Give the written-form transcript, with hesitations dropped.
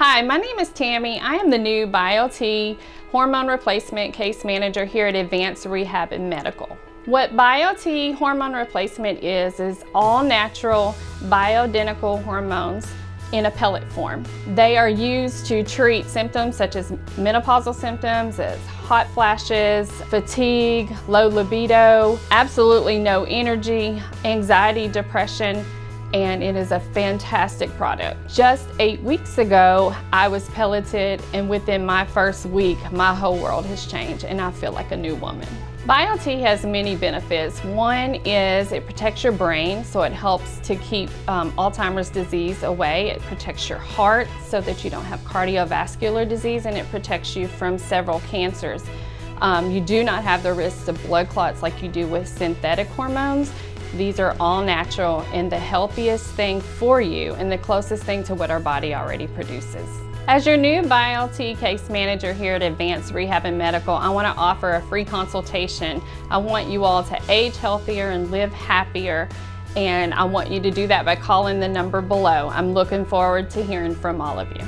Hi, my name is Tammy. I am the new Biote hormone replacement case manager here at Advanced Rehab and Medical. What Biote hormone replacement is all natural bioidentical hormones in a pellet form. They are used to treat symptoms such as menopausal symptoms, as hot flashes, fatigue, low libido, absolutely no energy, anxiety, depression, and it is a fantastic product. Just 8 weeks ago, I was pelleted, and within my first week, my whole world has changed and I feel like a new woman. Biote has many benefits. One is it protects your brain, so it helps to keep Alzheimer's disease away. It protects your heart so that you don't have cardiovascular disease, and it protects you from several cancers. You do not have the risks of blood clots like you do with synthetic hormones. These are all natural and the healthiest thing for you and the closest thing to what our body already produces. As your new Biote case manager here at Advanced Rehab and Medical, I want to offer a free consultation. I want you all to age healthier and live happier, and I want you to do that by calling the number below. I'm looking forward to hearing from all of you.